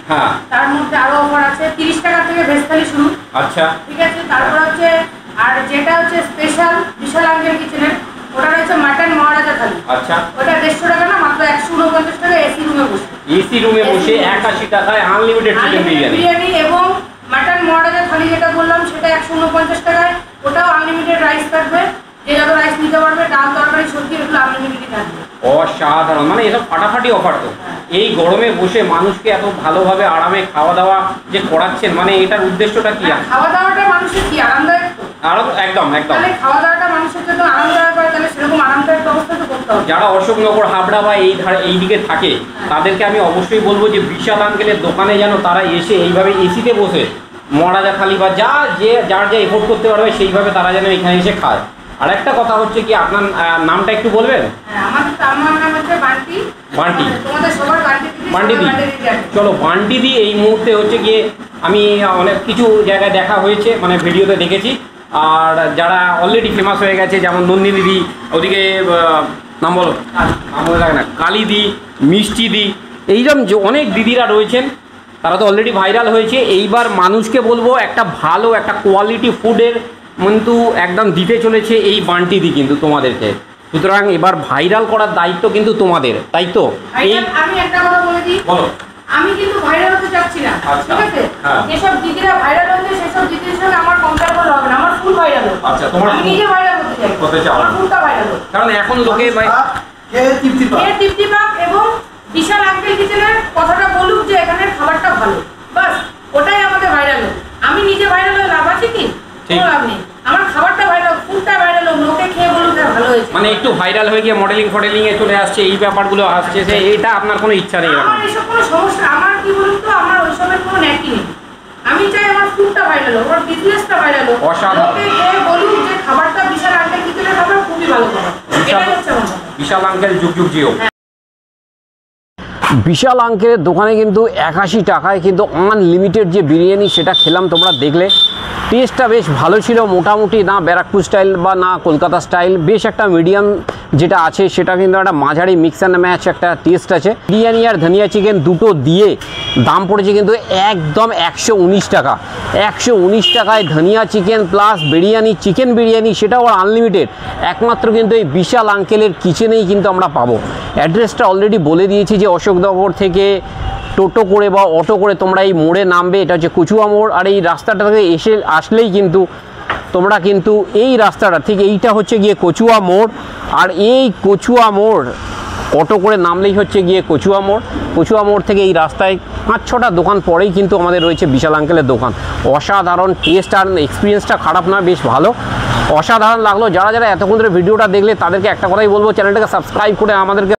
হ্যাঁ, তার মধ্যে আরো অফার আছে 30 টাকা থেকে ভেজ থালি শুরু। আচ্ছা, ঠিক আছে। তারপর হচ্ছে আর যেটা হচ্ছে স্পেশাল বিশাল আঙ্কেল কিচেনের, ওটা রয়েছে মাটন মহারাজা থালি। আচ্ছা, ওটা 150 টাকা না, মাত্র 149 টাকা এসি রুমে বসে। এসি রুমে বসে 81 টাকায় আনলিমিটেড চিকেন বিরিয়ানি এবং মাটন মহারাজা থালি যেটা বললাম সেটা 149 টাকায়, ওটাও আনলিমিটেড রাইস থাকবে, যে যত রাইস নিতে পারবে, ডাল তরকারি সবজি এগুলো আনলিমিটেড থাকবে। অসাধারণ, মানে এসব ফাটাফাটি অফার তো। এই গরমে বসে মানুষকে এত ভালোভাবে আরামে খাওয়া দাওয়া যে করাচ্ছেন, মানে এটার উদ্দেশ্যটা কি? খাওয়া দাওয়াটা মানুষের কি আরামদায়ক, আরো একদম একদম তাহলে খাওয়া দাওয়াটা মানুষের জন্য আরামদায়ক হয়, তাহলে সেরকম আরামদায়ক ব্যবস্থা তো করতে হবে। যারা অশোকনগর হাবড়া বা এই দিকে থাকে তাদেরকে আমি অবশ্যই বলবো যে বিশাল আঙ্কেলের দোকানে যেন তারা এসে এইভাবে এসিতে বসে মহারাজা থালি বা যার যা এফোর্ড করতে পারবে সেইভাবে তারা যেন এখানে এসে খায়। আর একটা কথা হচ্ছে কি, আপনার নামটা একটু বলবেন? আমার নাম হচ্ছে বান্টি। বান্টি, তোমাদের সবার বান্টি দি। চলো বান্টি দি, এই মুহূর্তে হচ্ছে গিয়ে আমি অনেক কিছু জায়গায় দেখা হয়েছে, মানে ভিডিওতে দেখেছি। আর যারা অলরেডি ফেমাস হয়ে গেছে, যেমন নন্দিনী দিদি, ওদিকে নাম বলো, নাম মনে থাকে না, কালী দি, মিষ্টি দি, এইরকম যে অনেক দিদিরা রয়েছেন, তারা তো অলরেডি ভাইরাল হয়েছে। এইবার মানুষকে বলবো একটা ভালো একটা কোয়ালিটি ফুডের কিন্তু একদম দিতে চলেছে এই বান্টি দি কিন্তু তোমাদেরকে। সুতরাং এবার ভাইরাল করার দায়িত্ব কিন্তু তোমাদের, তাই তো? আমি একটা কথা বলে দিই, বলো। আমি কিন্তু ভাইরাল হতে চাচ্ছি না, ঠিক আছে? যেসব দিদিরা ভাইরাল হচ্ছে সেসব দিদির সঙ্গে আমার কম্পেয়ার করা হবে না। আমার ফুল ভাইরাল হোক। আচ্ছা, তোমার আমি নিজে ভাইরাল হতে চাই, আমার ফুলটা ভাইরাল হোক। কারণ এখন লোকে তৃপ্তি পাক এবং বিশাল আঙ্কেল কিচেনের কথাটা বলুক যে এখানে খাবারটা ভালো, বাস ওটাই আমাদের ভাইরাল হোক। আমি নিজে ভাইরাল হয়ে লাভ আছে কি? কোনো লাভ নেই। আমার খাবারটা ভাইরাল হোক, ফুলটা ভাইরাল হোক, লোকে খেয়ে বলুক ভালো হয়েছে। মানে একটু ভাইরাল হয়ে গিয়ে মডেলিং এ চলে আসছে, এই ব্যাপারগুলো আসছে, এটা আপনার কোনো ইচ্ছা নেই? আমার এসব কোনো সমস্যা, আমার কি বলুন তো, আমার ওইসবের কোনো ন্যাকি নেই। আমি চাই আমার ফুডটা ভাইরাল হোক, আমার বিজনেসটা ভাইরাল হোক, লোকে খেয়ে বলুক যে খাবারটা বিশাল আঙ্কেল কিচেনের খাবার খুবই ভালো খাবার। এটাই হচ্ছে আমার কথা। বিশাল আঙ্কেল যুগ যুগ জিও। বিশাল আঙ্কেলের দোকানে কিন্তু 81 টাকায় কিন্তু আনলিমিটেড যে বিরিয়ানি সেটা খেলাম, তোমরা দেখলে। টেস্টটা বেশ ভালো ছিল, মোটামুটি না ব্যারাকপুর স্টাইল বা না কলকাতা স্টাইল, বেশ একটা মিডিয়াম যেটা আছে সেটা কিন্তু একটা মাঝারি মিক্স অ্যান্ড ম্যাচ একটা টেস্ট আছে। বিরিয়ানি আর ধনিয়া চিকেন দুটো দিয়ে দাম পড়েছে কিন্তু একদম 119 টাকা। 119 টাকায় ধনিয়া chicken plus biryani, chicken biryani, সেটাও আনলিমিটেড, একমাত্র কিন্তু এই বিশাল আঙ্কেলের কিচেনেই কিন্তু আমরা পাবো। অ্যাড্রেসটা অলরেডি বলে দিয়েছি যে অশোকনগর থেকে টোটো করে বা অটো করে তোমরা এই মোড়ে নামবে, এটা হচ্ছে কচুয়া মোড়। আর এই রাস্তাটা থেকে আসলেই কিন্তু তোমরা কিন্তু এই রাস্তাটা ঠিক এইটা হচ্ছে গিয়ে কচুয়া মোড়। আর এই কচুয়া মোড় অটো করে নামলেই হচ্ছে গিয়ে কচুয়া মোড়। কচুয়া মোড় থেকে এই রাস্তায় 5-6টা দোকান পরেই কিন্তু আমাদের রয়েছে বিশাল আঙ্কেলের দোকান। অসাধারণ টেস্ট আর এক্সপিরিয়েন্সটা খারাপ নয়, বেশ ভালো, অসাধারণ লাগলো। যারা এতক্ষণ ধরে ভিডিওটা দেখলে তাদেরকে একটা কথাই বলবো, চ্যানেলটাকে সাবস্ক্রাইব করে আমাদেরকে